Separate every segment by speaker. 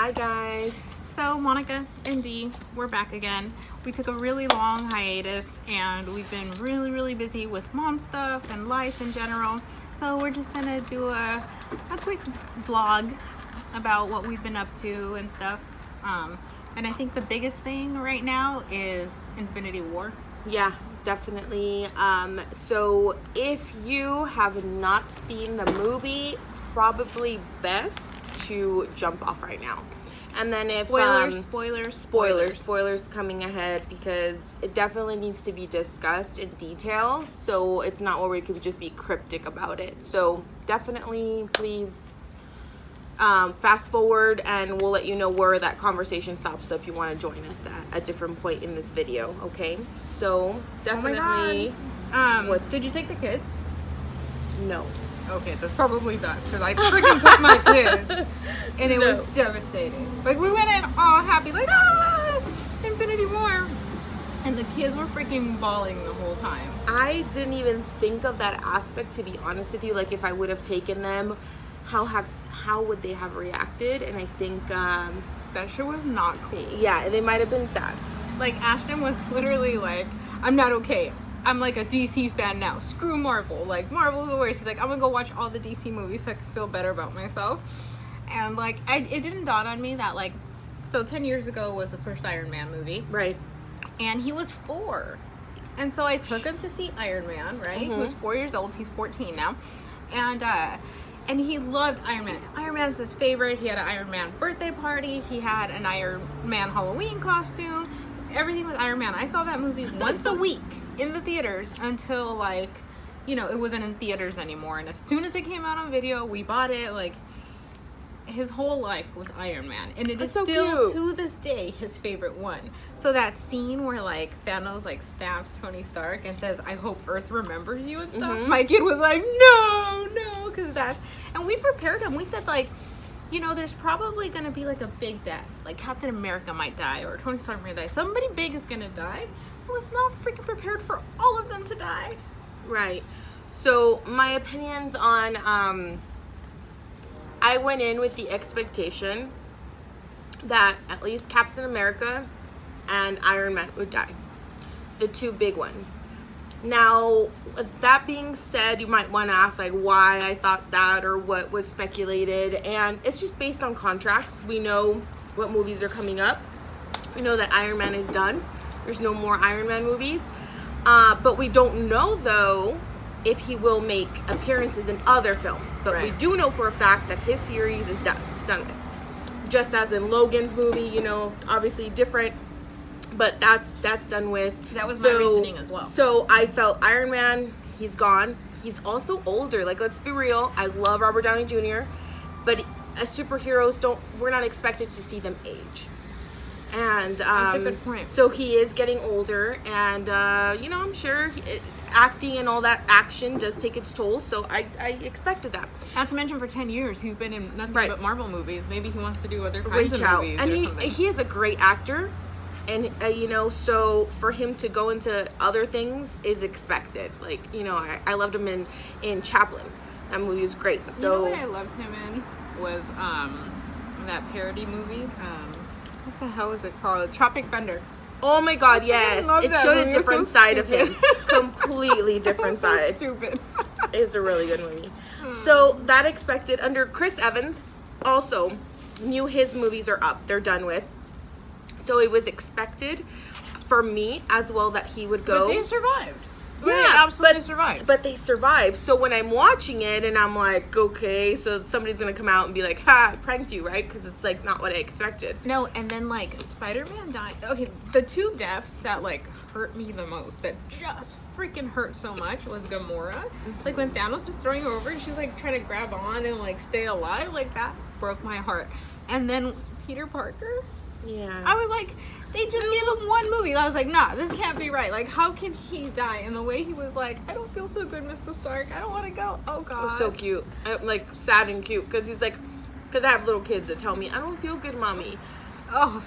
Speaker 1: Hi guys.
Speaker 2: So Monica and Dee, we're back again. We took a really long hiatus and we've been really busy with mom stuff and life in general. So we're just gonna do a quick vlog about what we've been up to and stuff. And I think the biggest thing right now is Infinity War.
Speaker 1: Yeah, definitely. So if you have not seen the movie, probably best to jump off right now. And then if spoilers coming ahead, because it definitely needs to be discussed in detail, so it's not where we could just be cryptic about it. So definitely please fast forward and we'll let you know where that conversation stops, so if you want to join us at a different point in this video. Okay, so definitely.
Speaker 2: Did you take the kids?
Speaker 1: No.
Speaker 2: Okay, that's probably best, because I freaking took my kids and it was devastating. Like, we went in all happy, like, Infinity War, and the kids were freaking bawling the whole time.
Speaker 1: I didn't even think of that aspect, to be honest with you. Like, if I would have taken them, how would they have reacted? And I think
Speaker 2: that shit was not cool.
Speaker 1: Yeah, they might have been sad.
Speaker 2: Like, Ashton was literally like, I'm not okay. I'm like a DC fan now. Screw Marvel. Like, Marvel's the worst. He's like, I'm gonna go watch all the DC movies so I can feel better about myself. And like, it didn't dawn on me that, like, so 10 years ago was the first Iron Man movie.
Speaker 1: Right.
Speaker 2: And he was 4. And so I took him to see Iron Man, right? He was 4 years old. He's 14 now. And he loved Iron Man. Iron Man's his favorite. He had an Iron Man birthday party. He had an Iron Man Halloween costume. Everything was Iron Man. I saw that movie once a week in the theaters until, like, you know, it wasn't in theaters anymore. And as soon as it came out on video, we bought it. Like, his whole life was Iron Man. And it is
Speaker 1: so
Speaker 2: still,
Speaker 1: cute,
Speaker 2: to this day, his favorite one. So that scene where, like, Thanos, like, stabs Tony Stark and says, I hope Earth remembers you and stuff. My kid was like, no, because that's... And we prepared him. We said, like, you know, there's probably going to be, like, a big death. Like, Captain America might die, or Tony Stark might die. Somebody big is going to die. I was not freaking prepared for all of them to die.
Speaker 1: Right. So, my opinions on, I went in with the expectation that at least Captain America and Iron Man would die. The two big ones. Now, that being said, you might want to ask, like, why I thought that or what was speculated. And it's just based on contracts. We know what movies are coming up. We know that Iron Man is done. There's no more Iron Man movies. But we don't know, though, if he will make appearances in other films. But we do know for a fact that his series is done. It's done with. Just as in Logan's movie, you know, obviously different. But that's done with.
Speaker 2: That was my reasoning as well.
Speaker 1: So I felt Iron Man, he's gone. He's also older. Like, let's be real. I love Robert Downey Jr. But as superheroes, we're not expected to see them age. And
Speaker 2: that's a good point.
Speaker 1: So he is getting older, and you know, I'm sure acting and all that action does take its toll. So I expected that.
Speaker 2: Not to mention, for 10 years he's been in nothing but Marvel movies. Maybe he wants to do other kinds of movies.
Speaker 1: And
Speaker 2: or something.
Speaker 1: he is a great actor, and you know, so for him to go into other things is expected. Like, you know, I loved him in Chaplin. That movie was great. So
Speaker 2: you know what I loved him in was that parody movie. What the hell was it called? Tropic Thunder.
Speaker 1: Oh my God, yes. It showed a different side of him. Completely different side.
Speaker 2: Stupid.
Speaker 1: It's a really good movie. So that expected under Chris Evans also knew his movies are up. They're done with. So it was expected for me as well that he would go.
Speaker 2: But they survived.
Speaker 1: Yeah,
Speaker 2: they absolutely survived.
Speaker 1: But they survived. So when I'm watching it and I'm like, okay, so somebody's going to come out and be like, ha, I pranked you, right? Because it's like not what I expected.
Speaker 2: No, and then like Spider-Man died. Okay, the two deaths that like hurt me the most, that just freaking hurt so much, was Gamora. Like when Thanos is throwing her over and she's like trying to grab on and like stay alive, like that broke my heart. And then Peter Parker.
Speaker 1: Yeah.
Speaker 2: I was like, they just gave him one movie. I was like, nah, this can't be right. Like, how can he die? And the way he was like, I don't feel so good, Mr. Stark. I don't want to go. Oh, God.
Speaker 1: It was so cute. Like, sad and cute. Because he's like, because I have little kids that tell me, I don't feel good, Mommy.
Speaker 2: Oh,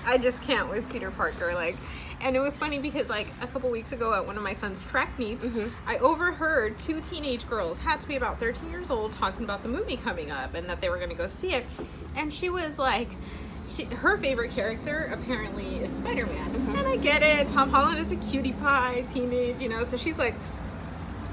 Speaker 2: I just can't with Peter Parker. Like, and it was funny because, like, a couple weeks ago at one of my son's track meets, I overheard 2 teenage girls, had to be about 13 years old, talking about the movie coming up and that they were going to go see it. And she was like, her favorite character apparently is Spider-Man. And I get it. Tom Holland is a cutie pie, teenage, so she's like,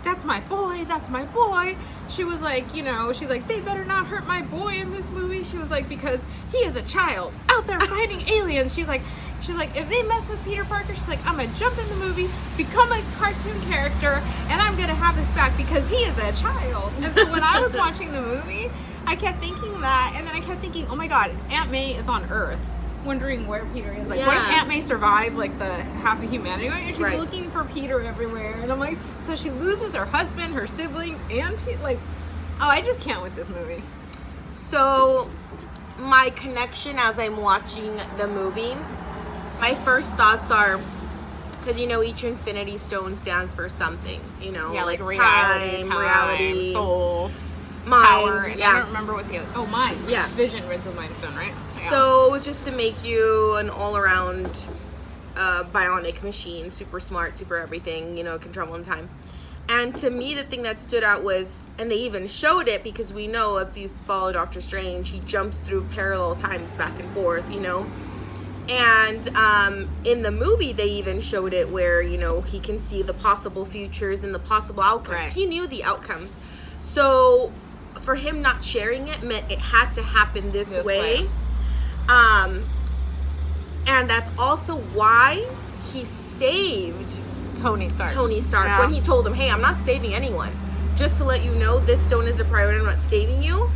Speaker 2: that's my boy, that's my boy. She was like, she's like, they better not hurt my boy in this movie. She was like, because he is a child out there fighting aliens. She's like, if they mess with Peter Parker, she's like, I'm gonna jump in the movie, become a cartoon character, and I'm gonna have his back because he is a child. And so when I was watching the movie, I kept thinking that, and then I kept thinking, oh my god, Aunt May is on Earth, wondering where Peter is. Like, what if Aunt May survived, like, the half of humanity? And she's looking for Peter everywhere. And I'm like, so she loses her husband, her siblings, and, I just can't with this movie.
Speaker 1: So, my connection as I'm watching the movie, my first thoughts are, because, each Infinity Stone stands for something,
Speaker 2: Yeah, like
Speaker 1: reality,
Speaker 2: time,
Speaker 1: reality,
Speaker 2: soul,
Speaker 1: mind,
Speaker 2: power, and I don't remember what the other, mind.
Speaker 1: Yeah.
Speaker 2: Vision was the Mind Stone, right? Yeah.
Speaker 1: So it was just to make you an all-around bionic machine, super smart, super everything, can travel in time. And to me, the thing that stood out was, and they even showed it, because we know if you follow Doctor Strange, he jumps through parallel times back and forth, And in the movie, they even showed it where, he can see the possible futures and the possible outcomes.
Speaker 2: Right.
Speaker 1: He knew the outcomes. So for him not sharing it meant it had to happen this way. And that's also why he saved
Speaker 2: Tony Stark
Speaker 1: when he told him, hey, I'm not saving anyone, just to let you know this stone is a priority, I'm not saving you.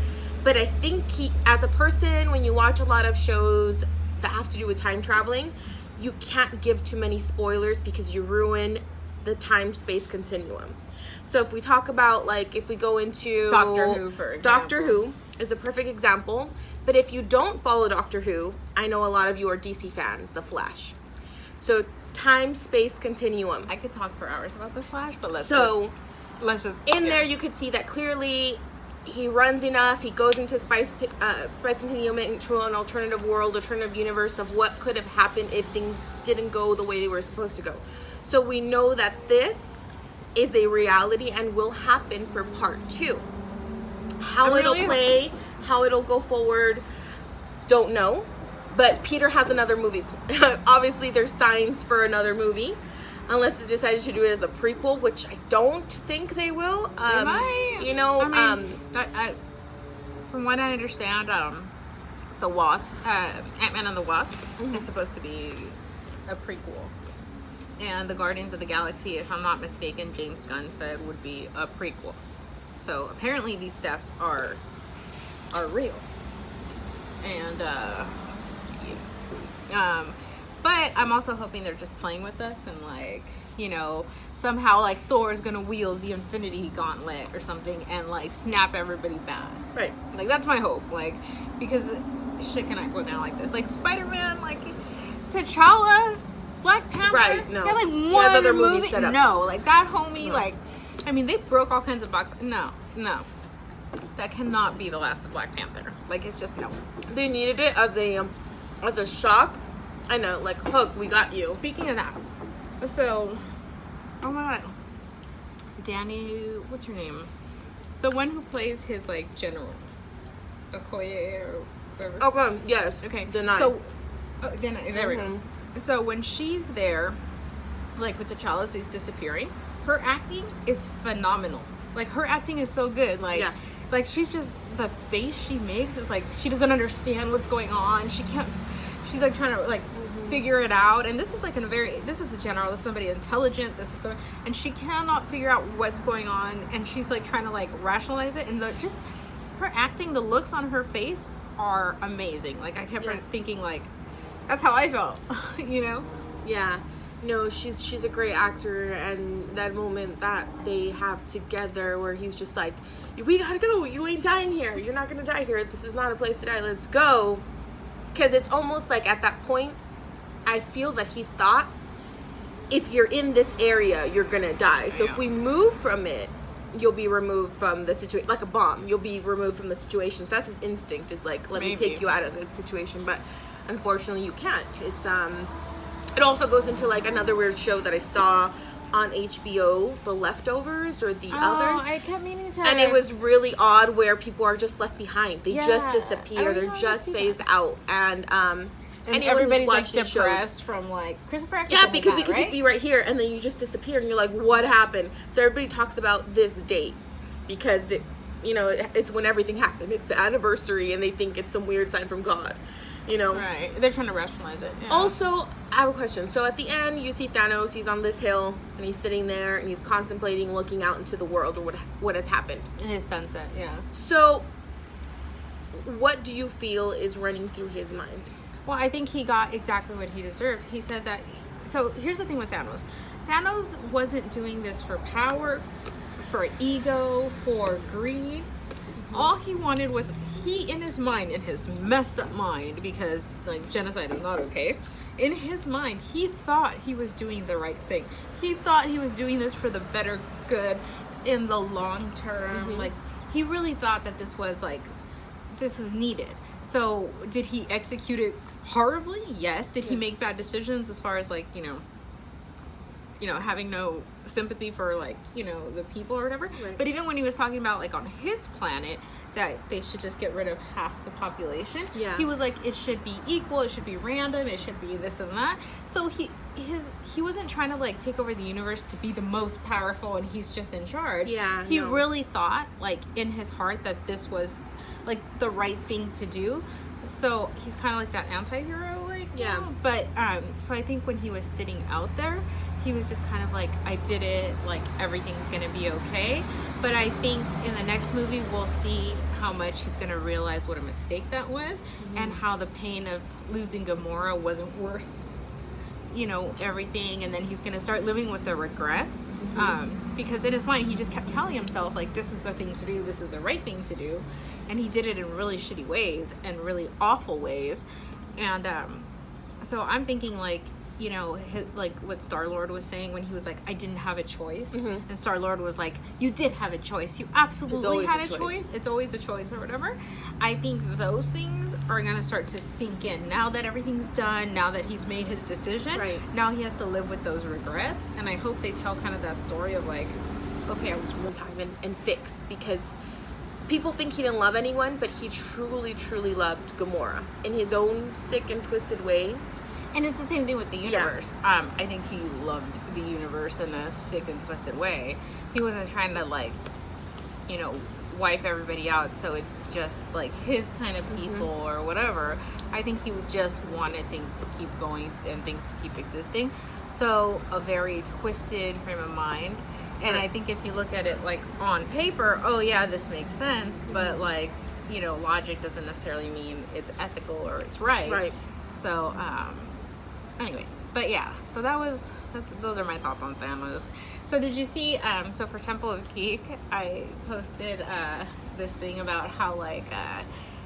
Speaker 1: But I think he, as a person, when you watch a lot of shows that have to do with time traveling, you can't give too many spoilers because you ruin the time-space continuum. So if we talk about, if we go into
Speaker 2: Doctor Who, for example.
Speaker 1: Doctor Who is a perfect example. But if you don't follow Doctor Who, I know a lot of you are DC fans, The Flash. So time-space continuum.
Speaker 2: I could talk for hours about The Flash, but let's just
Speaker 1: in there you could see that clearly he runs enough, he goes into space continuum into an alternative world, alternative universe of what could have happened if things didn't go the way they were supposed to go. So we know that this is a reality and will happen for part 2. How it'll play, how it'll go forward, don't know. But Peter has another movie. Obviously, there's signs for another movie, unless they decided to do it as a prequel, which I don't think they will.
Speaker 2: They might. From what I understand, the Wasp, Ant-Man and the Wasp, is supposed to be a prequel. And the Guardians of the Galaxy, if I'm not mistaken, James Gunn said would be a prequel. So apparently these deaths are real. And but I'm also hoping they're just playing with us and somehow Thor is gonna wield the Infinity Gauntlet or something and snap everybody back.
Speaker 1: Right.
Speaker 2: That's my hope. Because shit cannot go down like this. Spider-Man, T'Challa, Black Panther.
Speaker 1: Right. No.
Speaker 2: Yeah, one other movie
Speaker 1: set up.
Speaker 2: No, that homie. No. They broke all kinds of boxes. No. That cannot be the last of Black Panther. It's just no.
Speaker 1: They needed it as a shock. I know, Hook, we got you.
Speaker 2: Speaking of that, so, oh my god, Danny, what's her name? The one who plays his general, Okoye or whatever.
Speaker 1: Okay, yes.
Speaker 2: Okay,
Speaker 1: Deny.
Speaker 2: So, Deny, there we go. So when she's there, with T'Challa is disappearing, her acting is phenomenal. Her acting is so good. She's just, the face she makes is she doesn't understand what's going on. She can't, she's trying to figure it out. And this is this is a general, this is somebody intelligent, and she cannot figure out what's going on. And she's trying to rationalize it. And just her acting, the looks on her face are amazing. I kept thinking that's how I felt,
Speaker 1: Yeah. No, she's a great actor, and that moment that they have together where he's just we gotta go, you ain't dying here, you're not gonna die here, this is not a place to die, let's go. Because it's almost at that point, I feel that he thought, if you're in this area, you're gonna die. So if we move from it, you'll be removed from the situation, like a bomb, you'll be removed from the situation. So that's his instinct, is let me take you out of this situation. But unfortunately you can't. It's it also goes into another weird show that I saw on HBO, The Leftovers or The
Speaker 2: Oh,
Speaker 1: Others.
Speaker 2: I kept meaning to.
Speaker 1: And it was really odd where people are just left behind. They just
Speaker 2: Yeah. I
Speaker 1: disappear.
Speaker 2: really
Speaker 1: They're
Speaker 2: wanna
Speaker 1: just
Speaker 2: see
Speaker 1: phased
Speaker 2: that.
Speaker 1: out. And
Speaker 2: and
Speaker 1: anyone who's
Speaker 2: everybody's like
Speaker 1: watched these
Speaker 2: depressed
Speaker 1: shows,
Speaker 2: from like Christopher Eccleston.
Speaker 1: yeah, because
Speaker 2: was
Speaker 1: we
Speaker 2: that,
Speaker 1: could just
Speaker 2: right?
Speaker 1: be right here and then you just disappear and you're like, what happened? So everybody talks about this date because it, you know, it's when everything happened. It's the anniversary and they think it's some weird sign from God, you know.
Speaker 2: Right. They're trying to rationalize it. Yeah.
Speaker 1: Also, I have a question. So at the end, you see Thanos. He's on this hill, and he's sitting there, and he's contemplating, looking out into the world, or what has happened.
Speaker 2: His sunset. Yeah.
Speaker 1: So, what do you feel is running through his mind?
Speaker 2: Well, I think he got exactly what he deserved. He said that. So here's the thing with Thanos. Thanos wasn't doing this for power, for ego, for greed. All he wanted was, he in his mind, in his messed up mind, because like genocide is not okay, in his mind he thought he was doing the right thing. He thought he was doing this for the better good in the long term. Like, he really thought that this was needed. So did he execute it horribly? Yes. Did he make bad decisions as far as like, you know, having no sympathy for like, you know, the people or whatever?
Speaker 1: Right.
Speaker 2: But even when he was talking about like on his planet that they should just get rid of half the population,
Speaker 1: Yeah.
Speaker 2: he was like, it should be equal, it should be random, it should be this and that. So he wasn't trying to like take over the universe to be the most powerful and he's just in charge.
Speaker 1: Yeah,
Speaker 2: He
Speaker 1: no.
Speaker 2: really thought like in his heart that this was like the right thing to do. So he's kind of like that anti-hero, like,
Speaker 1: Yeah.
Speaker 2: you know? But so I think when he was sitting out there, he was just kind of like, I did it, like everything's gonna be okay. But I think in the next movie we'll see how much he's gonna realize what a mistake that was, and how the pain of losing Gamora wasn't worth, you know, everything. And then he's gonna start living with the regrets, because in his mind he just kept telling himself like, this is the thing to do, this is the right thing to do, and he did it in really shitty ways and really awful ways. And so I'm thinking like, you know, like what Star-Lord was saying when he was like, I didn't have a choice. And Star-Lord was like, you did have a choice. You absolutely
Speaker 1: always
Speaker 2: had
Speaker 1: a
Speaker 2: a
Speaker 1: choice.
Speaker 2: choice. It's always a choice or whatever. I think those things are going to start to sink in. Now that everything's done, now that he's made his decision,
Speaker 1: Right.
Speaker 2: now he has to live with those regrets. And I hope they tell kind of that story of like, okay, I was
Speaker 1: One time and fix, because people think he didn't love anyone, but he truly, truly loved Gamora in his own sick and twisted way.
Speaker 2: And it's the same thing with the universe. I think he loved the universe in a sick and twisted way. He wasn't trying to like, you know, wipe everybody out so it's just like his kind of people or whatever. I think he just wanted things to keep going and things to keep existing. So a very twisted frame of mind. And I think if you look at it like on paper, oh yeah, this makes sense, but like, you know, logic doesn't necessarily mean it's ethical or it's right.
Speaker 1: Right.
Speaker 2: So, anyways, but yeah, so those are my thoughts on Thanos. So did you see, so for Temple of Geek, I posted this thing about how like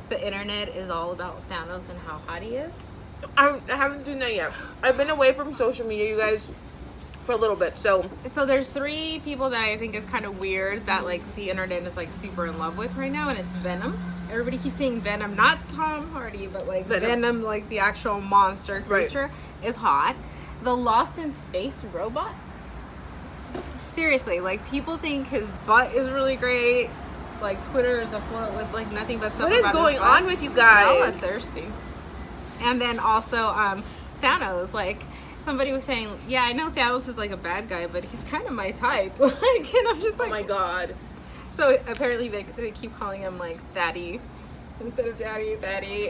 Speaker 2: the internet is all about Thanos and how hot he is?
Speaker 1: I haven't done that yet. I've been away from social media, you guys, for a little bit, so
Speaker 2: there's 3 people that I think is kind of weird that like the internet is like super in love with right now, and it's Venom. Everybody keeps saying Venom, not Tom Hardy, but like Venom like the actual monster creature, is hot. The Lost in Space robot, seriously, like people think his butt is really great. Like Twitter is afloat with like nothing but stuff.
Speaker 1: what is
Speaker 2: about
Speaker 1: going
Speaker 2: his butt.
Speaker 1: on with you
Speaker 2: Y'all
Speaker 1: guys?
Speaker 2: are thirsty. And then also Thanos, like somebody was saying, yeah, I know Thanos is like a bad guy, but he's kind of my type. Like, and I'm just
Speaker 1: Oh
Speaker 2: like,
Speaker 1: my god.
Speaker 2: so apparently they keep calling him like Daddy instead of Daddy,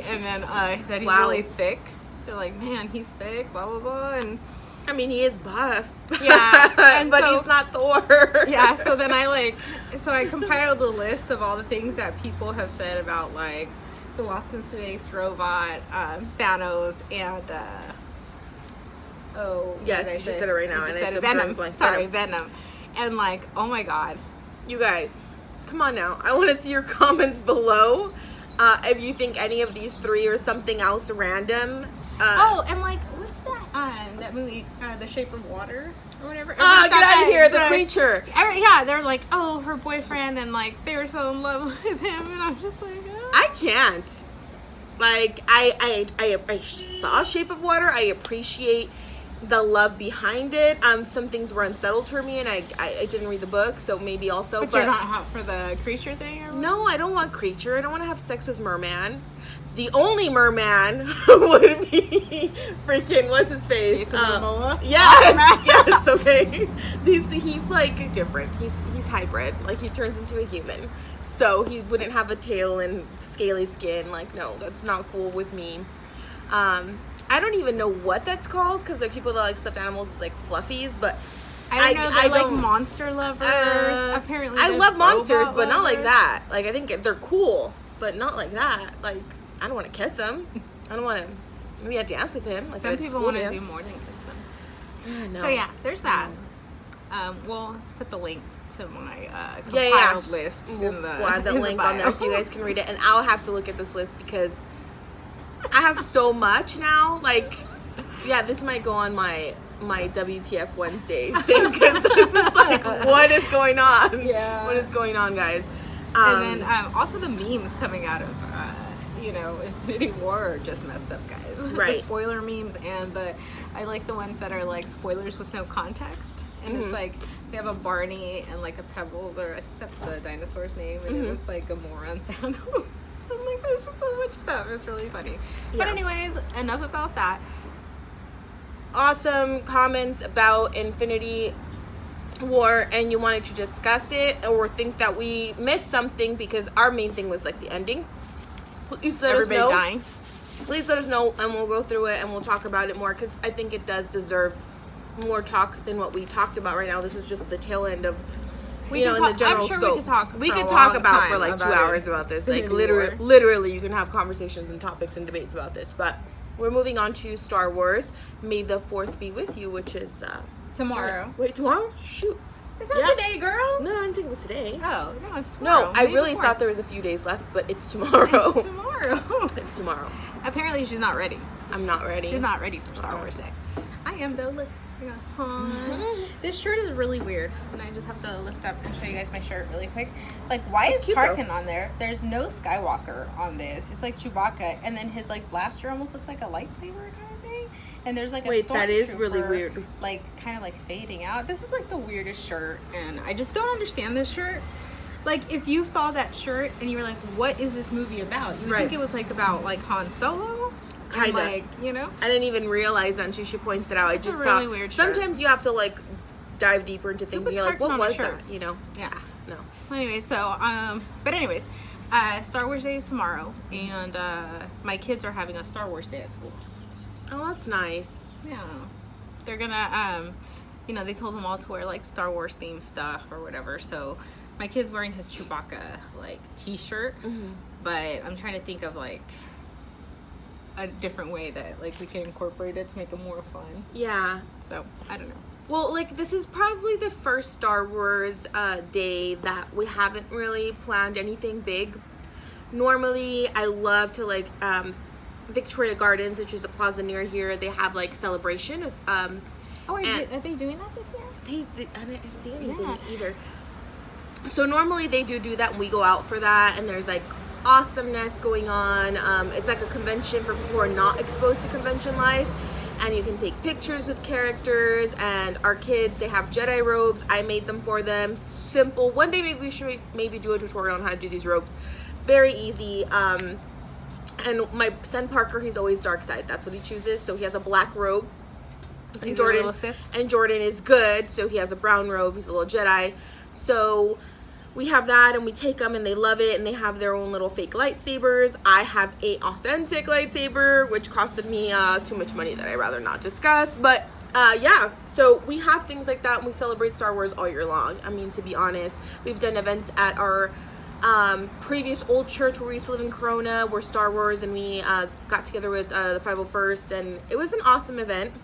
Speaker 2: and then that he's
Speaker 1: Wow.
Speaker 2: really thick. They're like, man, he's thick, blah blah blah, and
Speaker 1: I mean, he is buff.
Speaker 2: Yeah, and
Speaker 1: but
Speaker 2: so-
Speaker 1: he's not Thor.
Speaker 2: yeah. So then I compiled a list of all the things that people have said about like the Lost in Space robot, Thanos, and what
Speaker 1: Yes,
Speaker 2: did I
Speaker 1: you just
Speaker 2: say?
Speaker 1: said it right now,
Speaker 2: I just
Speaker 1: and
Speaker 2: said
Speaker 1: it's a
Speaker 2: Venom.
Speaker 1: drawing blank.
Speaker 2: Sorry, Venom, and like, oh my god.
Speaker 1: You guys, come on now. I want to see your comments below. If you think any of these 3 or something else random.
Speaker 2: Oh, and like, what's that movie, The Shape of Water or whatever?
Speaker 1: Oh,
Speaker 2: Everyone's
Speaker 1: get
Speaker 2: got
Speaker 1: out of
Speaker 2: that-
Speaker 1: here, the creature.
Speaker 2: Yeah, they're like, oh, her boyfriend, and like they were so in love with him, and I'm just like, oh.
Speaker 1: I can't. Like, I saw Shape of Water. I appreciate the love behind it. Some things were unsettled for me, and I didn't read the book, so maybe also.
Speaker 2: But you're not hot for the creature thing, or what?
Speaker 1: No, I don't want creature. I don't want to have sex with merman. The only merman would be freaking what's his face?
Speaker 2: Jason Momoa?
Speaker 1: Yes, yes. Okay, he's like different. He's hybrid. Like he turns into a human, so he wouldn't have a tail and scaly skin. Like no, that's not cool with me. I don't even know what that's called because like people that like stuffed animals is like fluffies, but
Speaker 2: I don't know. They're like monster lovers. Apparently,
Speaker 1: I love monsters, but
Speaker 2: lovers.
Speaker 1: not like that. Like I think they're cool, but not like that. Like I don't want to kiss them. I don't want to. Maybe I dance with him. Like
Speaker 2: some people want to do more than kiss them.
Speaker 1: No.
Speaker 2: So yeah, there's that. We'll put the link to my compiled list.
Speaker 1: We'll add the link on there so you guys can read it, and I'll have to look at this list because I have so much now. Like, yeah, this might go on my WTF Wednesday thing because this is like, what is going on?
Speaker 2: Yeah.
Speaker 1: What is going on, guys?
Speaker 2: And then also the memes coming out of Infinity War are just messed up, guys.
Speaker 1: Right.
Speaker 2: The spoiler memes and I like the ones that are like spoilers with no context. And it's like they have a Barney and like a Pebbles, or I think that's the dinosaur's name, and it looks like a moron Thanos. I'm like, there's just so much stuff. It's really funny. Yeah. But anyways, enough about that.
Speaker 1: Awesome comments about Infinity War, and you wanted to discuss it or think that we missed something because our main thing was like the ending. Please let us know.
Speaker 2: Dying.
Speaker 1: Please let us know, and we'll go through it and we'll talk about it more because I think it does deserve more talk than what we talked about right now. This is just the tail end of. In the general
Speaker 2: I'm sure
Speaker 1: scope.
Speaker 2: We
Speaker 1: could talk about for like
Speaker 2: about
Speaker 1: 2 hours about this. Like
Speaker 2: War.
Speaker 1: literally, you can have conversations and topics and debates about this. But we're moving on to Star Wars. May the 4th be with you, which is
Speaker 2: tomorrow.
Speaker 1: Wait, tomorrow? Shoot.
Speaker 2: Is that today, girl?
Speaker 1: No, I didn't think it was today.
Speaker 2: Oh, no, it's tomorrow.
Speaker 1: No, I really thought there was a few days left, but it's tomorrow.
Speaker 2: It's tomorrow.
Speaker 1: It's tomorrow.
Speaker 2: Apparently, she's not ready.
Speaker 1: I'm not ready.
Speaker 2: She's not ready for Star Wars Day. I am though. Look. This shirt is really weird, and I just have to lift up and show you guys my shirt really quick. Like, why is Tarkin on there? There's no Skywalker on this. It's like Chewbacca, and then his like blaster almost looks like a lightsaber kind of thing. And there's like a
Speaker 1: that is really weird.
Speaker 2: Like kind of like fading out. This is like the weirdest shirt, and I just don't understand this shirt. Like, if you saw that shirt and you were like, "What is this movie about?" You would think it was like about like Han Solo.
Speaker 1: Kind of.
Speaker 2: Like,
Speaker 1: I didn't even realize that, and she points it out. I just
Speaker 2: really weird shirt.
Speaker 1: Sometimes you have to like dive deeper into things, and you're like, what was that?
Speaker 2: Yeah.
Speaker 1: No.
Speaker 2: Anyway, so but anyways, Star Wars Day is tomorrow, and my kids are having a Star Wars Day at school.
Speaker 1: Oh, that's nice.
Speaker 2: Yeah. They're gonna they told them all to wear like Star Wars themed stuff or whatever. So my kid's wearing his Chewbacca like t-shirt, but I'm trying to think of like a different way that like we can incorporate it to make it more fun.
Speaker 1: Yeah.
Speaker 2: So I don't know.
Speaker 1: Well, like this is probably the first Star Wars day that we haven't really planned anything big. Normally, I love to like Victoria Gardens, which is a plaza near here. They have like celebration.
Speaker 2: Are they doing that this year?
Speaker 1: I didn't see anything either. So normally they do that, and we go out for that, and there's like awesomeness going on. It's like a convention for people who are not exposed to convention life, and you can take pictures with characters. And our kids, they have Jedi robes. I made them for them. Simple. One day maybe we should maybe do a tutorial on how to do these robes. Very easy. And my son Parker, he's always dark side. That's what he chooses. So he has a black robe. And Jordan is good, so he has a brown robe. He's a little Jedi. So we have that, and we take them, and they love it, and they have their own little fake lightsabers. I have a authentic lightsaber, which costed me too much money that I'd rather not discuss. But yeah, so we have things like that, and we celebrate Star Wars all year long. I mean, to be honest, we've done events at our previous old church where we used to live in Corona, where Star Wars, and we got together with the 501st, and it was an awesome event.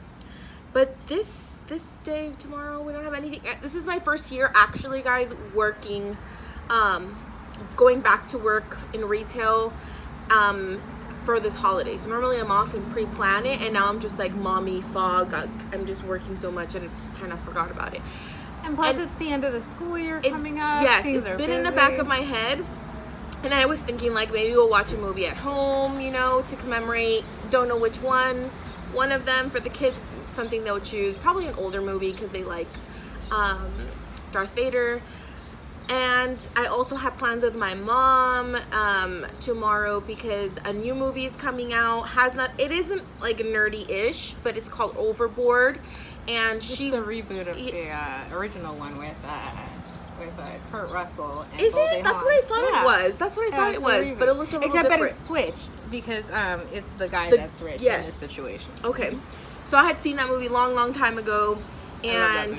Speaker 1: But this day, tomorrow, we don't have anything. This is my first year actually, guys, working, going back to work in retail for this holiday. So normally I'm off and pre-plan it, and now I'm just like mommy fog. I'm just working so much and kind of forgot about it.
Speaker 2: And plus it's the end of the school year coming up.
Speaker 1: Yes, it's been busy in the back of my head, and I was thinking like maybe we'll watch a movie at home, to commemorate. Don't know which one of them for the kids. something they'll choose, probably an older movie because they like Darth Vader. And I also have plans with my mom tomorrow because a new movie is coming out. It isn't like nerdy-ish, but it's called Overboard. And
Speaker 2: It's the reboot of the original one with Kurt Russell. And
Speaker 1: Is
Speaker 2: Goldie
Speaker 1: it? That's
Speaker 2: Hawn.
Speaker 1: what I thought
Speaker 2: Yeah.
Speaker 1: it was. That's what I thought it
Speaker 2: it's a
Speaker 1: was.
Speaker 2: reboot.
Speaker 1: But it looked a little
Speaker 2: Except
Speaker 1: different.
Speaker 2: that it's switched because it's the guy that's rich in this situation.
Speaker 1: Okay. So I had seen that movie long time ago. And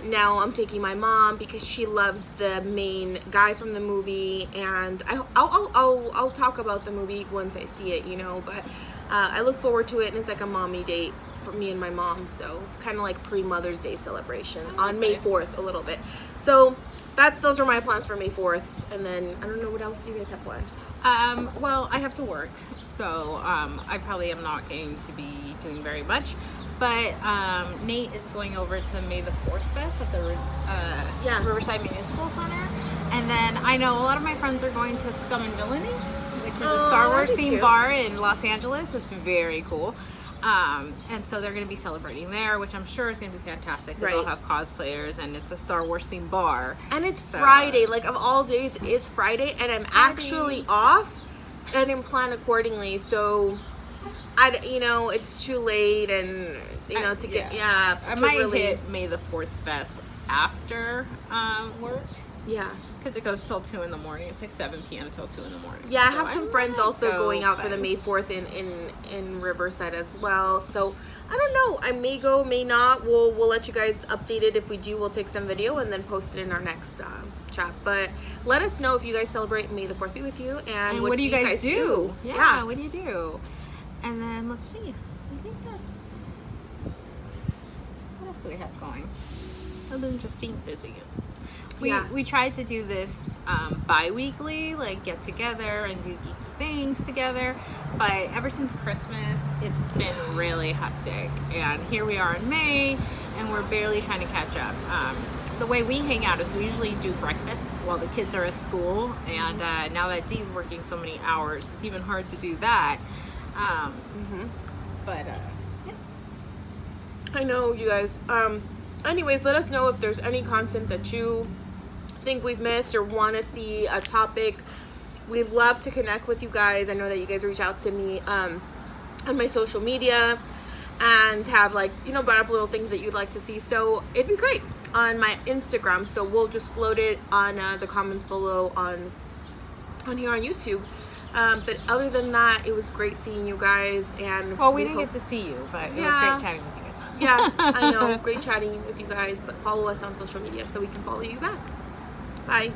Speaker 1: now I'm taking my mom because she loves the main guy from the movie, and I'll talk about the movie once I see it, you know. But I look forward to it, and it's like a mommy date for me and my mom, so kind of like pre-Mother's Day celebration on May 4th a little bit. So those are my plans for May 4th, and then I don't know what else do you guys have planned.
Speaker 2: Well, I have to work, so I probably am not going to be doing very much. But Nate is going over to May the 4th Fest at the Riverside Municipal Center. And then I know a lot of my friends are going to Scum and Villainy, which is a Star Wars themed bar in Los Angeles. It's very cool. And so they're going to be celebrating there, which I'm sure is going to be fantastic because they'll have cosplayers and it's a Star Wars themed bar.
Speaker 1: And it's Friday, like of all days, it's Friday, and I'm actually off and I'm planned accordingly. So it's too late, and
Speaker 2: I might hit May the 4th Fest after work.
Speaker 1: Yeah.
Speaker 2: Because it goes till 2 in the morning. It's like 7 p.m. till 2 in the morning.
Speaker 1: Yeah, I have some friends also going out for the May 4th in Riverside as well. So I don't know. I may go, may not. We'll let you guys update it. If we do, we'll take some video and then post it in our next chat. But let us know if you guys celebrate May the 4th be with you, and what do you guys do?
Speaker 2: Yeah, what do you do? And then let's see. I think that's what else do we have going other than just being busy. We tried to do this bi-weekly, like get together and do geeky things together, but ever since Christmas it's been really hectic, and here we are in May and we're barely trying to catch up. The way we hang out is we usually do breakfast while the kids are at school, and now that Dee's working so many hours, it's even hard to do that. But
Speaker 1: I know, you guys. Anyways, let us know if there's any content that you think we've missed or want to see a topic. We'd love to connect with you guys. I know that you guys reach out to me on my social media and have brought up little things that you'd like to see. So it'd be great on my Instagram. So we'll just load it on the comments below on here on YouTube. But other than that, it was great seeing you guys. And
Speaker 2: we didn't get to see you, but it was great chatting with you guys.
Speaker 1: Yeah, I know. Great chatting with you guys. But follow us on social media so we can follow you back. Bye.